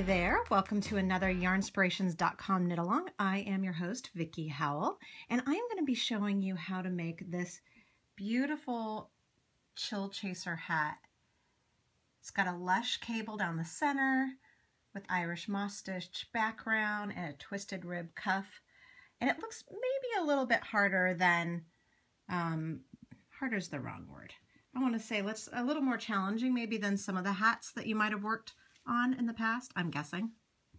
there, welcome to another yarnspirations.com knit along. I am your host, Vicki Howell, and I am going to be showing you how to make this beautiful chill chaser hat. It's got a lush cable down the center with Irish moss stitch background and a twisted rib cuff, and it looks maybe a little bit harder than, harder's the wrong word. I want to say a little more challenging maybe than some of the hats that you might have worked on in the past. I'm guessing.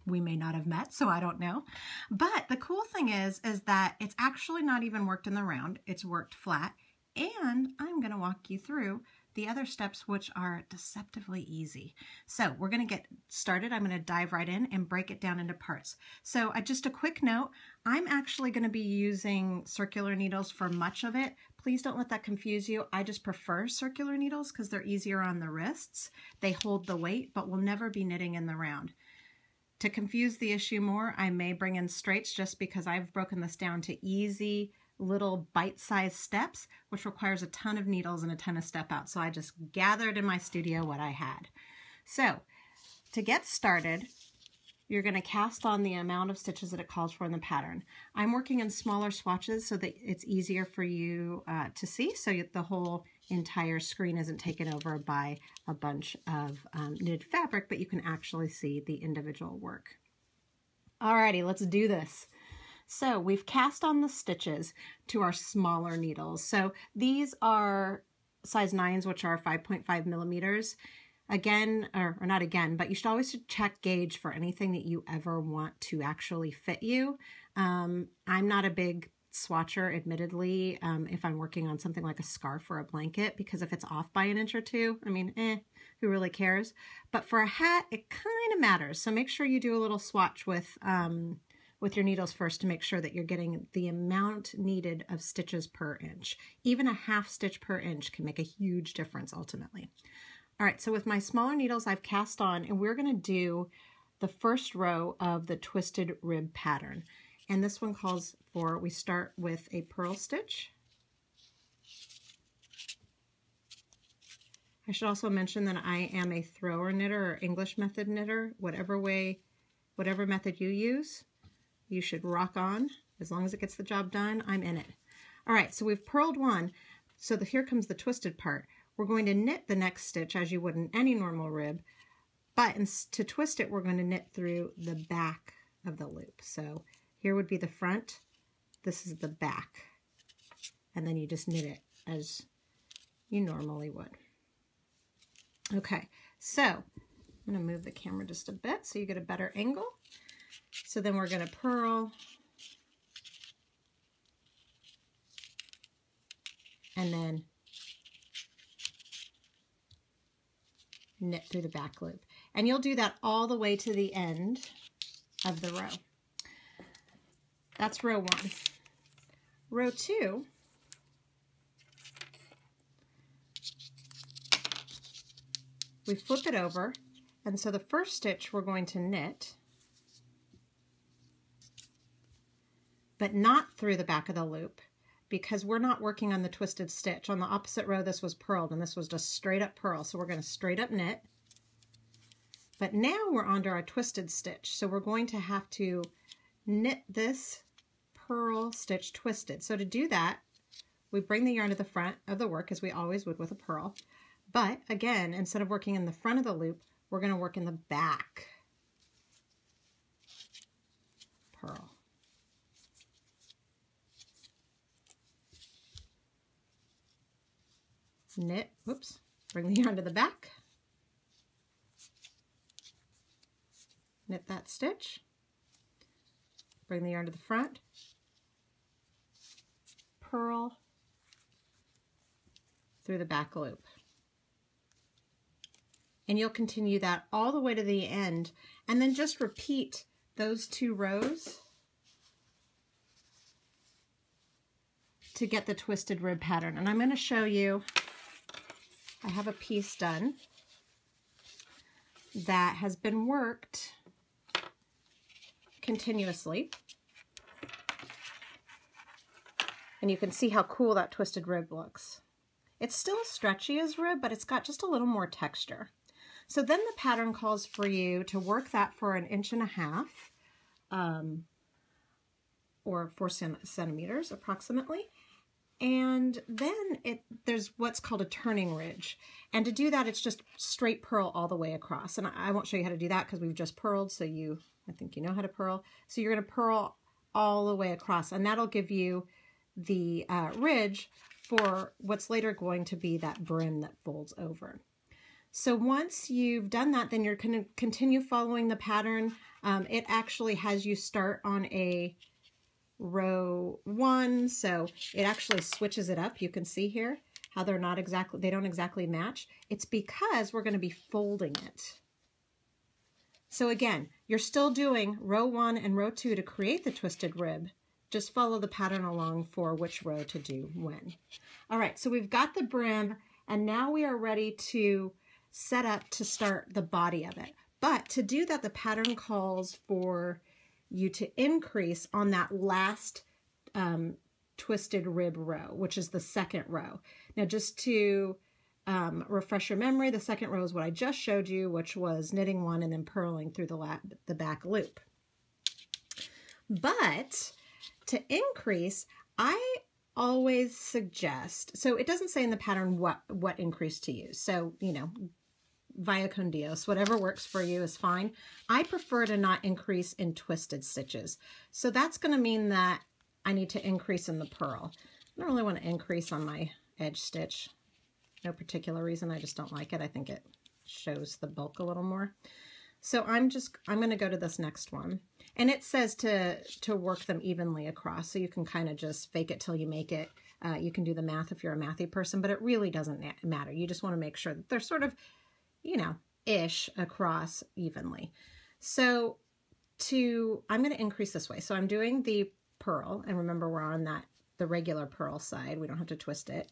We may not have met, so I don't know. But the cool thing is that it's actually not even worked in the round. It's worked flat. And I'm going to walk you through the other steps, which are deceptively easy. So we're going to get started. I'm going to dive right in and break it down into parts. So just a quick note, I'm actually going to be using circular needles for much of it. Please don't let that confuse you. I just prefer circular needles because they're easier on the wrists. They hold the weight, but we'll never be knitting in the round. To confuse the issue more, I may bring in straights just because I've broken this down to easy little bite-sized steps, which requires a ton of needles and a ton of step out. So I just gathered in my studio what I had. So to get started, you're going to cast on the amount of stitches that it calls for in the pattern. I'm working in smaller swatches so that it's easier for you to see, so the whole entire screen isn't taken over by a bunch of knitted fabric, but you can actually see the individual work. Alrighty, let's do this. So we've cast on the stitches to our smaller needles. So these are size 9s, which are 5.5 millimeters. Again, or not again, but you should always check gauge for anything that you ever want to actually fit you. I'm not a big swatcher, admittedly, if I'm working on something like a scarf or a blanket, because if it's off by an inch or two, I mean, who really cares? But for a hat, it kind of matters. So make sure you do a little swatch with your needles first to make sure that you're getting the amount needed of stitches per inch. Even a half stitch per inch can make a huge difference ultimately. All right, so with my smaller needles, I've cast on, and we're going to do the first row of the twisted rib pattern. And this one calls for, we start with a purl stitch. I should also mention that I am a thrower knitter or English method knitter. Whatever method you use, you should rock on. As long as it gets the job done, I'm in it. All right, so we've purled one. So here comes the twisted part. We're going to knit the next stitch as you would in any normal rib, but to twist it, we're going to knit through the back of the loop. So here would be the front, this is the back, and then you just knit it as you normally would. Okay, so I'm going to move the camera just a bit so you get a better angle. So then we're going to purl and then knit through the back loop. And you'll do that all the way to the end of the row. That's row 1. Row 2, we flip it over, and so the first stitch we're going to knit, but not through the back of the loop, because we're not working on the twisted stitch. On the opposite row, this was purled, and this was just straight up purl. So we're going to straight up knit. But now we're onto our twisted stitch. So we're going to have to knit this purl stitch twisted. So to do that, we bring the yarn to the front of the work, as we always would with a purl. But again, instead of working in the front of the loop, we're going to work in the back. Purl. Knit, whoops, bring the yarn to the back, knit that stitch, bring the yarn to the front, purl through the back loop. And you'll continue that all the way to the end, and then just repeat those 2 rows to get the twisted rib pattern. And I'm going to show you, I have a piece done that has been worked continuously. And you can see how cool that twisted rib looks. It's still as stretchy as rib, but it's got just a little more texture. So then the pattern calls for you to work that for 1.5 inches, or 4 centimeters approximately. And then there's what's called a turning ridge. And to do that, it's just straight purl all the way across. And I won't show you how to do that because we've just purled, so I think you know how to purl. So you're going to purl all the way across, and that'll give you the ridge for what's later going to be that brim that folds over. So once you've done that, then you're going to continue following the pattern. It actually has you start on a row 1, so it actually switches it up. You can see here how they don't exactly match. It's because we're going to be folding it. So again, you're still doing row 1 and row 2 to create the twisted rib. Just follow the pattern along for which row to do when. All right, so we've got the brim, and now we are ready to set up to start the body of it. But to do that, the pattern calls for you to increase on that last twisted rib row, which is the second row. Now, just to refresh your memory, the second row is what I just showed you, which was knitting 1 and then purling through the back loop. But to increase, I always suggest, so it doesn't say in the pattern what increase to use. So, you know, via con Dios, whatever works for you is fine. I prefer to not increase in twisted stitches. So that's going to mean that I need to increase in the purl. I don't really want to increase on my edge stitch. No particular reason, I just don't like it. I think it shows the bulk a little more. So I'm going to go to this next one. And it says to work them evenly across, so you can kind of just fake it till you make it. You can do the math if you're a mathy person, but it really doesn't matter. You just want to make sure that they're sort of, you know, ish across evenly. So I'm going to increase this way. So I'm doing the purl, and remember we're on the regular purl side. We don't have to twist it.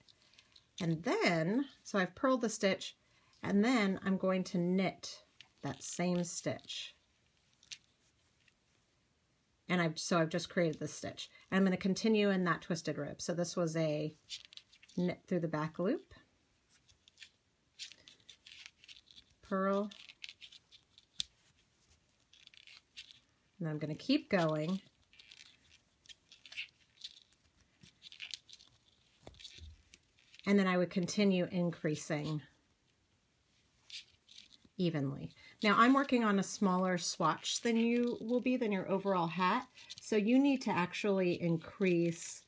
And then, so I've purled the stitch, and then I'm going to knit that same stitch. And I've just created this stitch. And I'm going to continue in that twisted rib. So this was a knit through the back loop, purl, and I'm going to keep going. And then I would continue increasing evenly. Now I'm working on a smaller swatch than your overall hat. So you need to actually increase,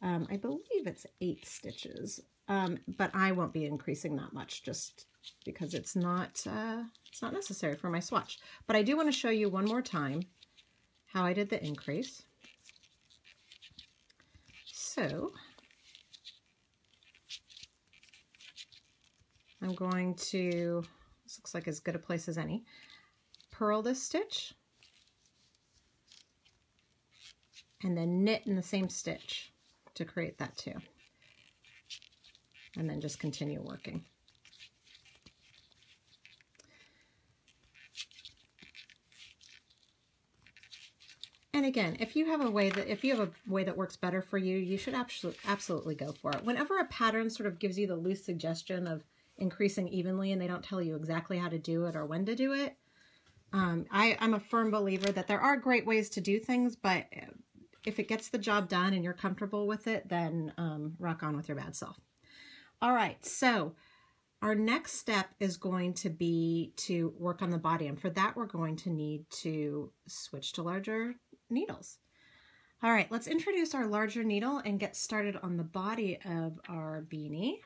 I believe it's 8 stitches, but I won't be increasing that much just because it's not necessary for my swatch. But I do want to show you one more time how I did the increase. So I'm going to, this looks like as good a place as any, purl this stitch and then knit in the same stitch to create that too. And then just continue working. And again, if you have a way that works better for you, you should absolutely go for it. Whenever a pattern sort of gives you the loose suggestion of increasing evenly and they don't tell you exactly how to do it or when to do it, I'm a firm believer that there are great ways to do things, but if it gets the job done and you're comfortable with it, then rock on with your bad self. All right, so our next step is going to be to work on the body, and for that we're going to need to switch to larger needles. All right, let's introduce our larger needle and get started on the body of our beanie.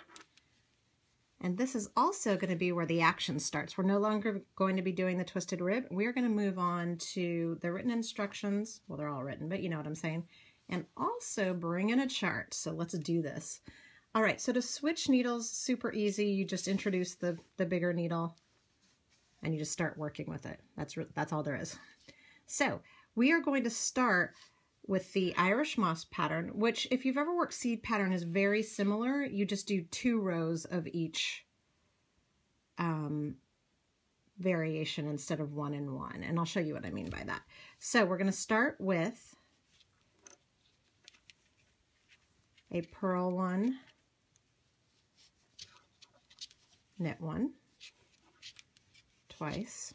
And this is also going to be where the action starts. We're no longer going to be doing the twisted rib. We're going to move on to the written instructions. Well, they're all written, but you know what I'm saying. And also bring in a chart. So let's do this. All right, so to switch needles, super easy. You just introduce the bigger needle and you just start working with it. That's all there is. So we are going to start with the Irish moss pattern, which if you've ever worked seed pattern is very similar. You just do 2 rows of each variation instead of 1 and 1. And I'll show you what I mean by that. So we're going to start with a purl 1, knit 1, twice.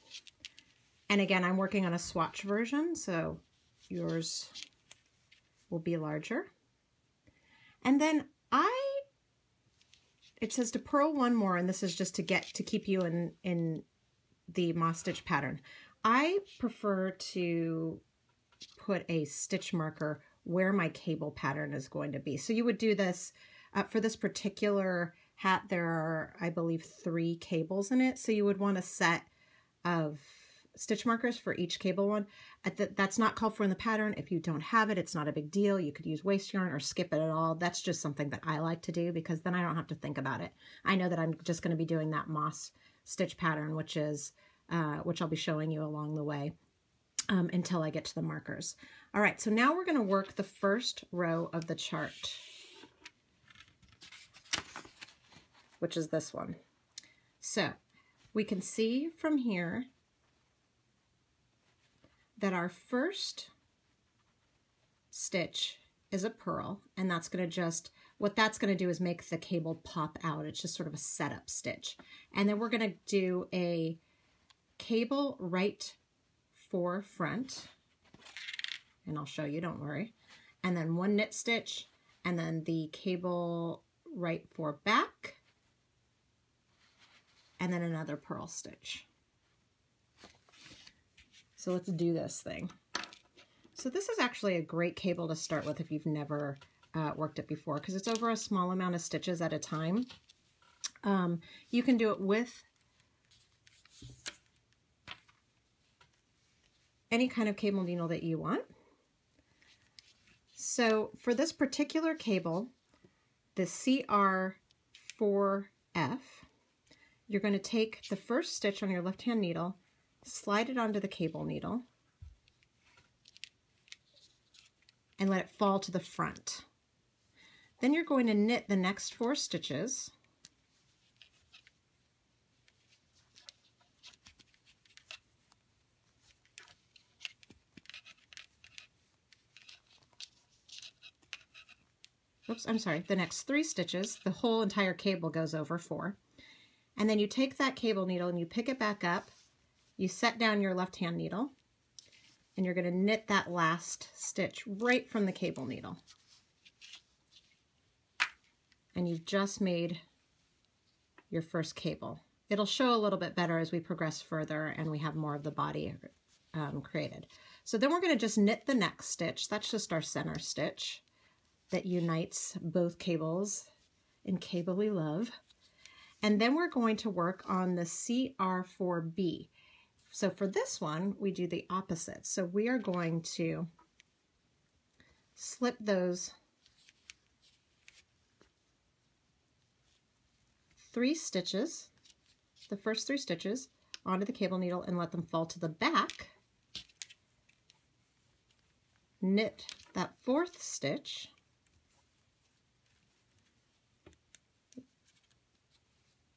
And again, I'm working on a swatch version, so yours will be larger. And then it says to purl one more, and this is just to keep you in the moss stitch pattern. I prefer to put a stitch marker where my cable pattern is going to be. So you would do this for this particular hat. There are, I believe, 3 cables in it. So you would want a set of stitch markers for each cable one. That's not called for in the pattern. If you don't have it, it's not a big deal. You could use waste yarn or skip it at all. That's just something that I like to do because then I don't have to think about it. I know that I'm just going to be doing that moss stitch pattern, which I'll be showing you along the way until I get to the markers. All right, so now we're going to work the first row of the chart, which is this one. So we can see from here that our first stitch is a purl, and that's going to what that's going to do is make the cable pop out. It's just sort of a setup stitch. And then we're going to do a cable right for front, and I'll show you, don't worry. And then 1 knit stitch, and then the cable right for back, and then another purl stitch. So let's do this thing. So this is actually a great cable to start with if you've never worked it before, because it's over a small amount of stitches at a time. You can do it with any kind of cable needle that you want. So for this particular cable, the CR4F, you're going to take the first stitch on your left-hand needle, slide it onto the cable needle, and let it fall to the front. Then you're going to knit the next 4 stitches. Oops, I'm sorry, the next 3 stitches. The whole entire cable goes over 4. And then you take that cable needle and you pick it back up, you set down your left-hand needle, and you're going to knit that last stitch right from the cable needle. And you've just made your first cable. It'll show a little bit better as we progress further and we have more of the body created. So then we're going to just knit the next stitch. That's just our center stitch that unites both cables in cably love. And then we're going to work on the CR4B. So for this one, we do the opposite. So we are going to slip those 3 stitches, the first 3 stitches, onto the cable needle and let them fall to the back. Knit that 4th stitch,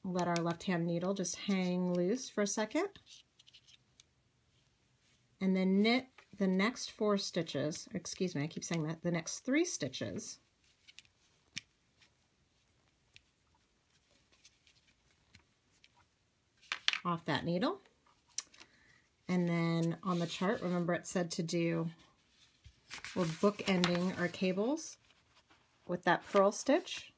let our left-hand needle just hang loose for a second, and then knit the next 4 stitches, excuse me, I keep saying that, the next 3 stitches off that needle. And then on the chart, remember it said to do, we're bookending our cables with that purl stitch.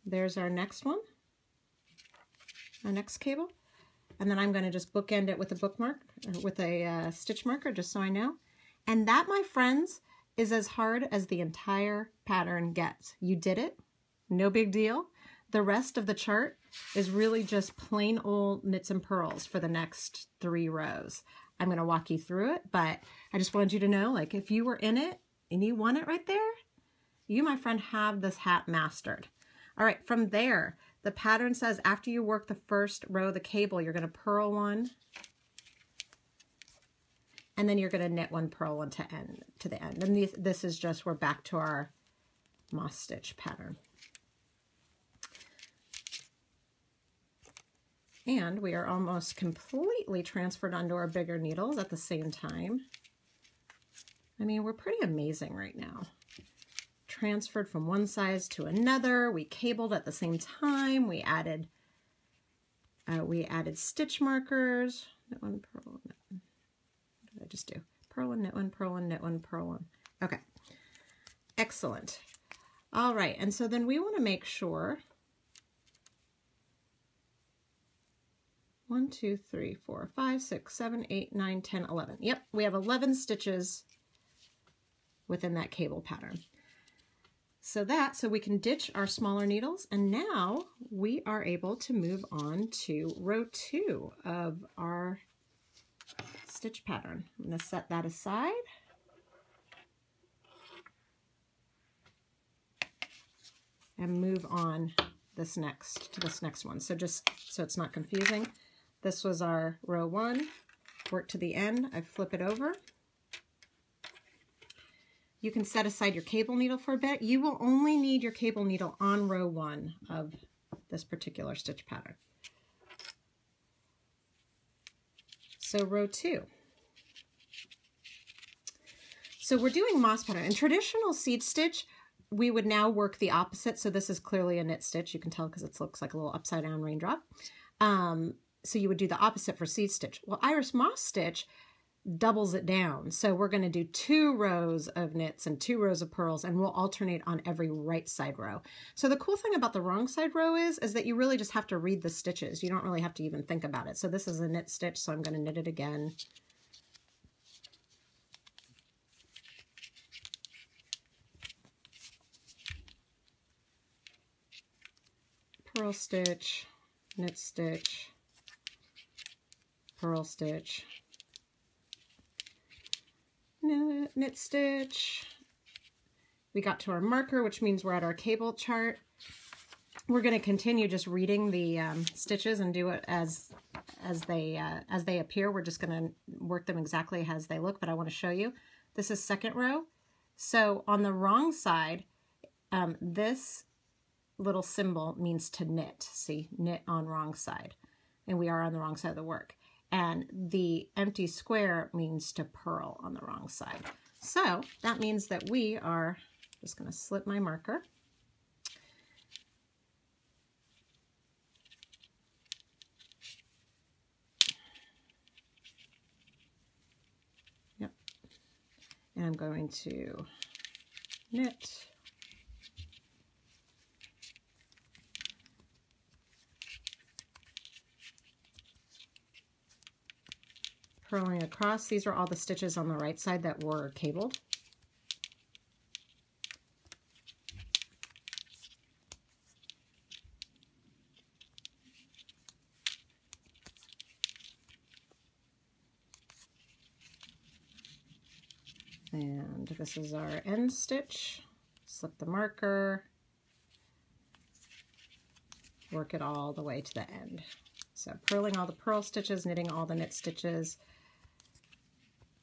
There's our next one, our next cable. And then I'm going to just bookend it with a bookmark, or with a stitch marker, just so I know. And that, my friends, is as hard as the entire pattern gets. You did it, no big deal. The rest of the chart is really just plain old knits and purls for the next 3 rows. I'm going to walk you through it, but I just wanted you to know, like, if you were in it and you want it right there, you, my friend, have this hat mastered. All right, from there, the pattern says after you work the first row of the cable, you're going to purl 1, and then you're going to knit 1, purl 1 to the end. And this is just, we're back to our moss stitch pattern. And we are almost completely transferred onto our bigger needles at the same time. I mean, we're pretty amazing right now. transferred from one size to another. We cabled at the same time. We added stitch markers. Knit one, purl one, knit one. What did I just do? Purl one, knit one, purl one, knit one, purl one. Okay, excellent. All right, and so then we want to make sure 1, 2, 3, 4, 5, 6, 7, 8, 9, 10, 11. Yep, we have 11 stitches within that cable pattern. So we can ditch our smaller needles, and now we are able to move on to row 2 of our stitch pattern. I'm going to set that aside. And move on to this next one. So just so it's not confusing, this was our row 1, work to the end, I flip it over. You can set aside your cable needle for a bit. You will only need your cable needle on row 1 of this particular stitch pattern. So row 2. So we're doing moss pattern. In traditional seed stitch, we would now work the opposite. So this is clearly a knit stitch. You can tell because it looks like a little upside down raindrop. So you would do the opposite for seed stitch. Well, Irish moss stitch doubles it down. So we're going to do 2 rows of knits and 2 rows of purls, and we'll alternate on every right side row. So the cool thing about the wrong side row is that you really just have to read the stitches. You don't really have to even think about it. So this is a knit stitch, so I'm going to knit it again. Purl stitch, knit stitch, purl stitch, knit stitch. We got to our marker, which means we're at our cable chart. We're going to continue just reading the stitches and do it as they appear. We're just going to work them exactly as they look, but I want to show you. This is second row. So on the wrong side, this little symbol means to knit. See, knit on wrong side. And we are on the wrong side of the work. And the empty square means to purl on the wrong side. So that means that we are just going to slip my marker. Yep. And I'm going to knit. Purling across. These are all the stitches on the right side that were cabled. And this is our end stitch. Slip the marker, work it all the way to the end. So purling all the purl stitches, knitting all the knit stitches.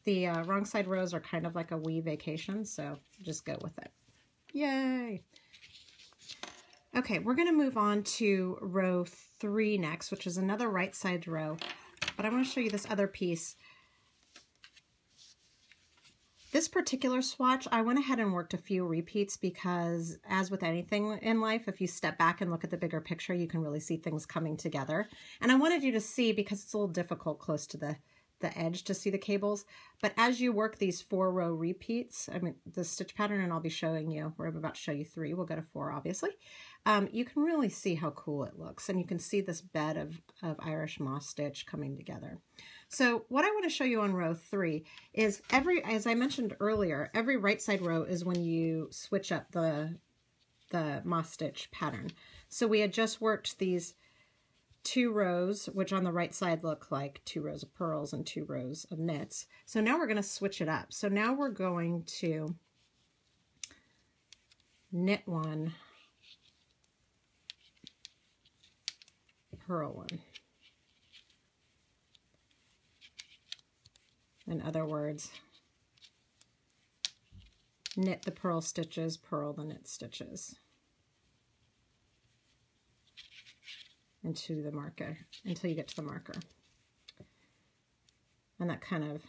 The wrong side rows are kind of like a wee vacation, so just go with it. Yay! Okay, we're going to move on to row 3 next, which is another right side row, but I want to show you this other piece. This particular swatch, I went ahead and worked a few repeats because, as with anything in life, if you step back and look at the bigger picture, you can really see things coming together. And I wanted you to see, because it's a little difficult close to the edge to see the cables, but as you work these 4-row repeats, I mean the stitch pattern, and I'll be showing you, where I'm about to show you 3, we'll go to 4 obviously, you can really see how cool it looks, and you can see this bed of Irish moss stitch coming together. So what I want to show you on row 3 is as I mentioned earlier, every right side row is when you switch up the moss stitch pattern. So we had just worked these 2 rows, which on the right side look like 2 rows of purls and 2 rows of knits. So now we're going to switch it up. So now we're going to knit 1, purl 1. In other words, knit the purl stitches, purl the knit stitches into the marker until you get to the marker. And that kind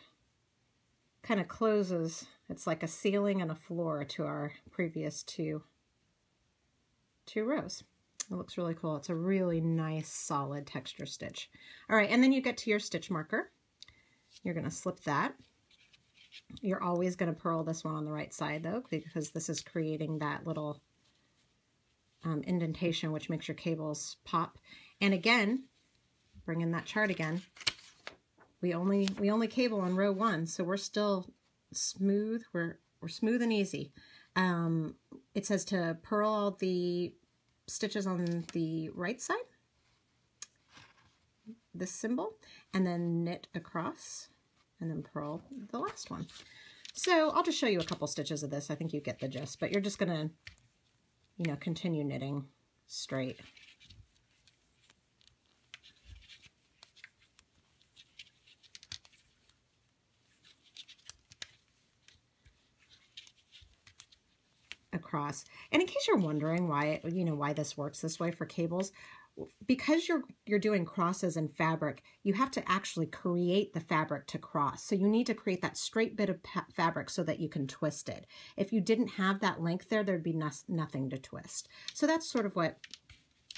of closes It's like a ceiling and a floor to our previous two rows. It looks really cool. It's a really nice solid texture stitch. All right, and then you get to your stitch marker. You're going to slip that. You're always going to purl this one on the right side though, because this is creating that little indentation which makes your cables pop. And again, bring in that chart again. We only cable on row 1, so we're still smooth. We're smooth and easy. It says to purl all the stitches on the right side, this symbol, and then knit across, and then purl the last one. So I'll just show you a couple stitches of this. I think you get the gist, but you're just gonna, you know, continue knitting straight. Across. And in case you're wondering why, you know, why this works this way for cables, because you're doing crosses in fabric, you have to actually create the fabric to cross. So you need to create that straight bit of fabric so that you can twist it. If you didn't have that length there, there'd be nothing to twist. So that's sort of what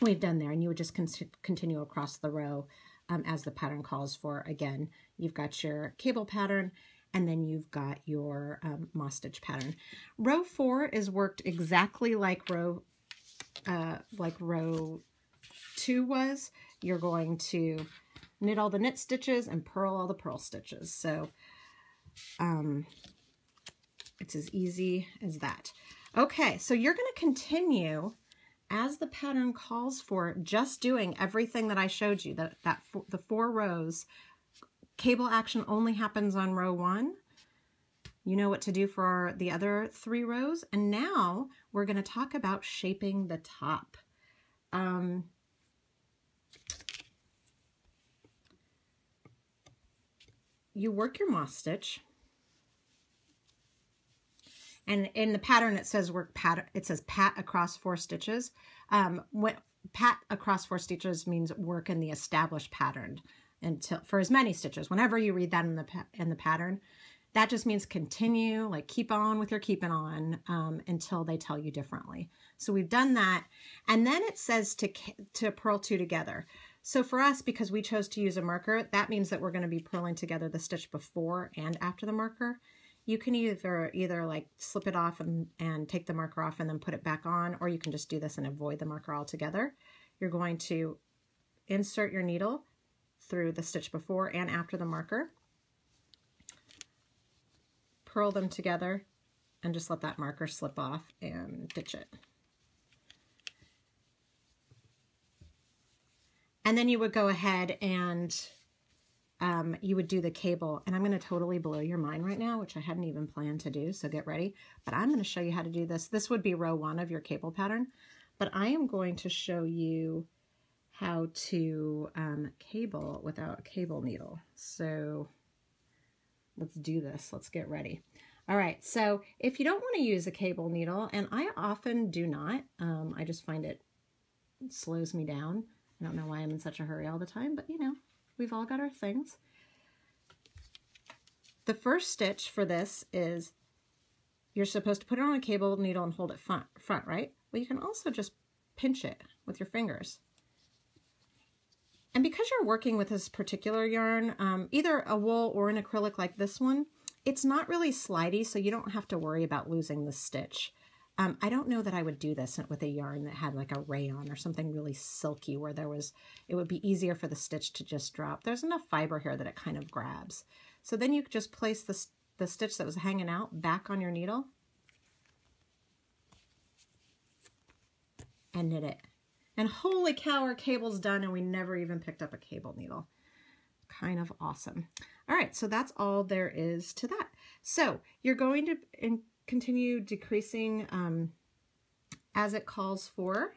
we've done there. And you would just continue across the row as the pattern calls for. Again, you've got your cable pattern, and then you've got your moss stitch pattern. Row 4 is worked exactly like row 2 was. You're going to knit all the knit stitches and purl all the purl stitches. So it's as easy as that. Okay, so you're going to continue as the pattern calls for, just doing everything that I showed you, the 4 rows. Cable action only happens on row 1. You know what to do for the other 3 rows. And now we're going to talk about shaping the top. You work your moss stitch. And in the pattern it says pat across 4 stitches. What pat across 4 stitches means work in the established pattern until for as many stitches. Whenever you read that in the pattern, that just means continue, like keep on with your keeping on until they tell you differently. So we've done that, and then it says to purl 2 together. So for us, because we chose to use a marker, that means that we're going to be purling together the stitch before and after the marker. You can either like slip it off and take the marker off and then put it back on, or you can just do this and avoid the marker altogether. You're going to insert your needle through the stitch before and after the marker, purl them together, and just let that marker slip off and ditch it. And then you would go ahead and you would do the cable, and I'm going to totally blow your mind right now, which I hadn't even planned to do, so get ready. But I'm going to show you how to do this. This would be row 1 of your cable pattern, but I am going to show you how to cable without a cable needle. So let's do this. Let's get ready. All right, so if you don't want to use a cable needle, and I often do not, I just find it slows me down. I don't know why I'm in such a hurry all the time, but you know, we've all got our things. The first stitch for this is you're supposed to put it on a cable needle and hold it front, right? Well, you can also just pinch it with your fingers. And because you're working with this particular yarn, either a wool or an acrylic like this one, it's not really slidey, so you don't have to worry about losing the stitch. I don't know that I would do this with a yarn that had like a rayon or something really silky where it would be easier for the stitch to just drop. There's enough fiber here that it kind of grabs. So then you just place the stitch that was hanging out back on your needle and knit it. And holy cow, our cable's done and we never even picked up a cable needle. Kind of awesome. All right, so that's all there is to that. So you're going to continue decreasing as it calls for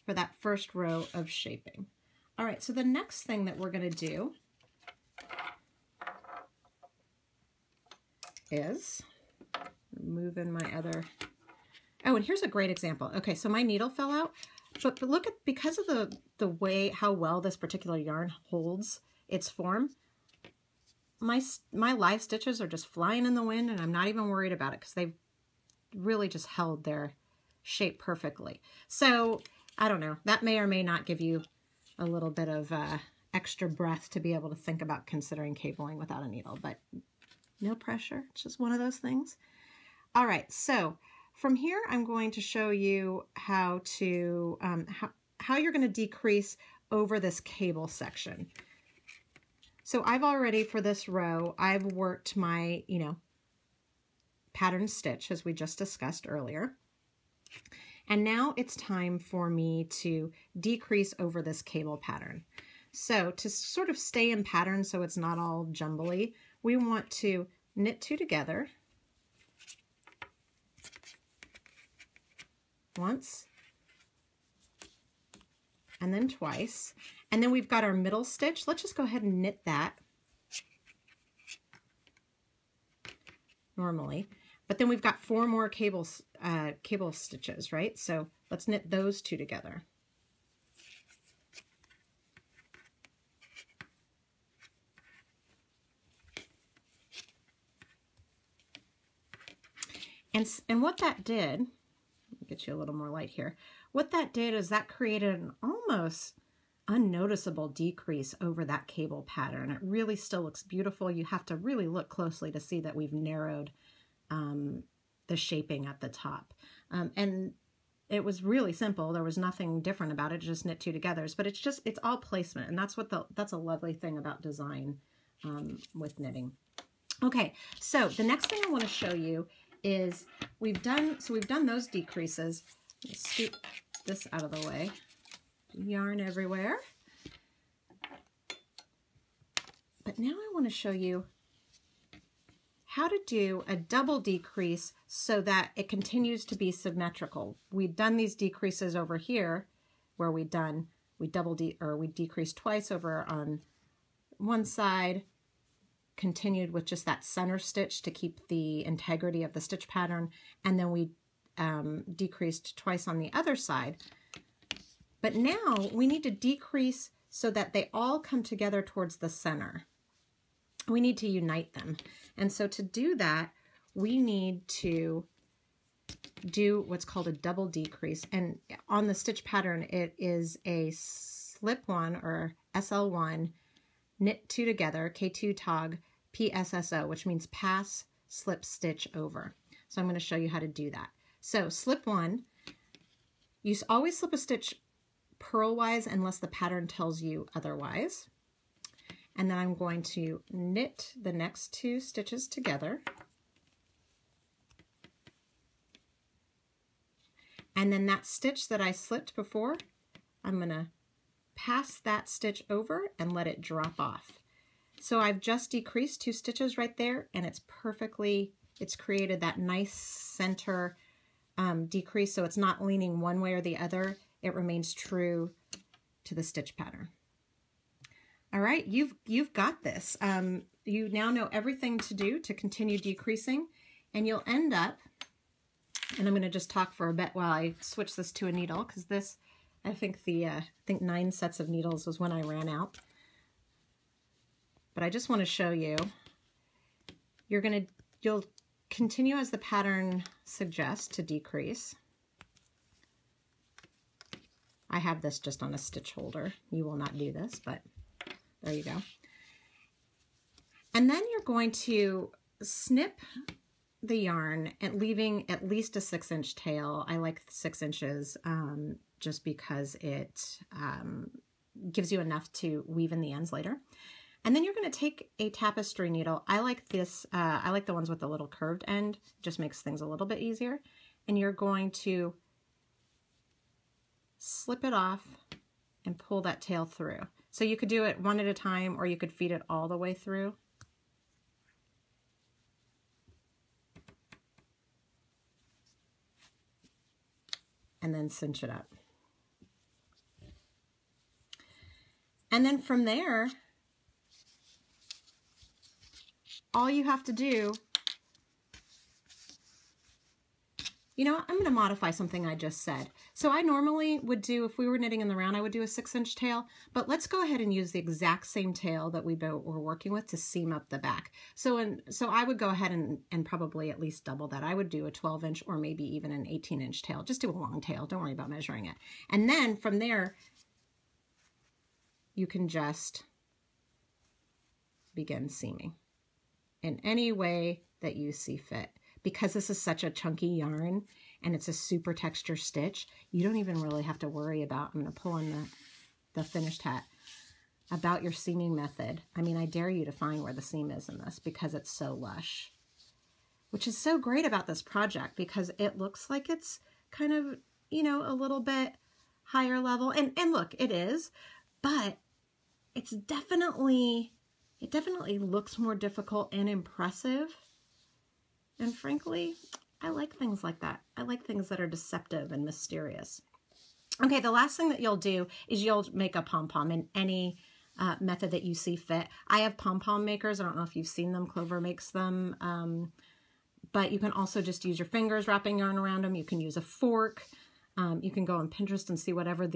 that first row of shaping. All right, so the next thing that we're going to do is move in my other. Oh, and here's a great example. Okay, so my needle fell out, but look at, because of the way how well this particular yarn holds its form, my live stitches are just flying in the wind, and I'm not even worried about it because they've really just held their shape perfectly. So I don't know, that may or may not give you a little bit of extra breath to be able to think about considering cabling without a needle, but no pressure. It's just one of those things. All right, so from here, I'm going to show you how to how you're going to decrease over this cable section. So I've already, for this row, I've worked my, pattern stitch as we just discussed earlier. And now it's time for me to decrease over this cable pattern. So to sort of stay in pattern so it's not all jumbly, we want to knit 2 together. Once. And then twice. And then we've got our middle stitch. Let's just go ahead and knit that normally. But then we've got 4 more cable stitches, right? So let's knit those 2 together. And what that did, let me get you a little more light here. What that did is that created an almost unnoticeable decrease over that cable pattern. It really still looks beautiful. You have to really look closely to see that we've narrowed the shaping at the top. And it was really simple. There was nothing different about it, just knit 2 together. But it's all placement, and that's a lovely thing about design with knitting. Okay, so the next thing I want to show you is we've done those decreases. Let's scoop this out of the way. Yarn everywhere. But now I want to show you how to do a double decrease so that it continues to be symmetrical. We've done these decreases over here where we decreased twice over on one side, continued with just that center stitch to keep the integrity of the stitch pattern, and then we decreased twice on the other side. But now we need to decrease so that they all come together towards the center. We need to unite them. And so to do that, we need to do what's called a double decrease. And on the stitch pattern, it is a slip-1 or SL1, knit 2 together, K2 tog, PSSO, which means pass, slip, stitch over. So I'm going to show you how to do that. So slip-1, you always slip a stitch purlwise unless the pattern tells you otherwise. And then I'm going to knit the next 2 stitches together. And then that stitch that I slipped before, I'm going to pass that stitch over and let it drop off. So I've just decreased 2 stitches right there, and it's created that nice center decrease, so it's not leaning one way or the other. It remains true to the stitch pattern. All right, you've got this. You now know everything to do to continue decreasing, and you'll end up, and I'm going to just talk for a bit while I switch this to a needle, because this, I think 9 sets of needles was when I ran out. But I just want to show you, you'll continue as the pattern suggests to decrease. I have this just on a stitch holder. You will not do this, but there you go. And then you're going to snip the yarn and leaving at least a 6-inch tail. I like 6 inches just because it gives you enough to weave in the ends later. And then you're going to take a tapestry needle. I like this, I like the ones with the little curved end, just makes things a little bit easier. And you're going to slip it off and pull that tail through. So you could do it one at a time, or you could feed it all the way through. And then cinch it up. And then from there, all you have to do, You know, I'm going to modify something I just said. So I normally would do, if we were knitting in the round, I would do a 6-inch tail, but let's go ahead and use the exact same tail that we were working with to seam up the back. So I would go ahead and probably at least double that. I would do a 12-inch or maybe even an 18-inch tail. Just do a long tail. Don't worry about measuring it. And then from there, you can just begin seaming in any way that you see fit. Because this is such a chunky yarn and it's a super texture stitch, you don't even really have to worry about, I'm going to pull on the finished hat, about your seaming method. I mean, I dare you to find where the seam is in this because it's so lush, which is so great about this project because it looks like it's kind of, you know, a little bit higher level. And look, it is, but it's definitely, it definitely looks more difficult and impressive. And frankly, I like things like that. I like things that are deceptive and mysterious. Okay, the last thing that you'll do is you'll make a pom-pom in any method that you see fit. I have pom-pom makers. I don't know if you've seen them. Clover makes them. But you can also just use your fingers wrapping yarn around them. You can use a fork. You can go on Pinterest and see whatever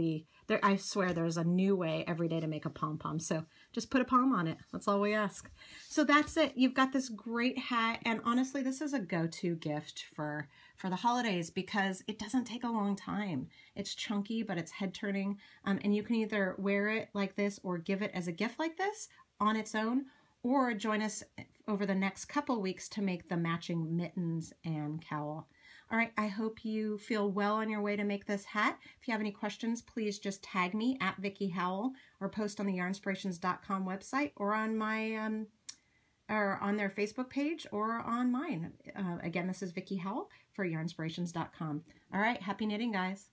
I swear there's a new way every day to make a pom-pom. So just put a pom on it. That's all we ask. So that's it. You've got this great hat. And honestly, this is a go-to gift for the holidays because it doesn't take a long time. It's chunky, but it's head turning. And you can either wear it like this or give it as a gift like this on its own, or join us over the next couple weeks to make the matching mittens and cowl. All right, I hope you feel well on your way to make this hat. If you have any questions, please just tag me at Vicki Howell or post on the yarnspirations.com website or on my or on their Facebook page or on mine. Again, this is Vicki Howell for yarnspirations.com. All right, happy knitting, guys.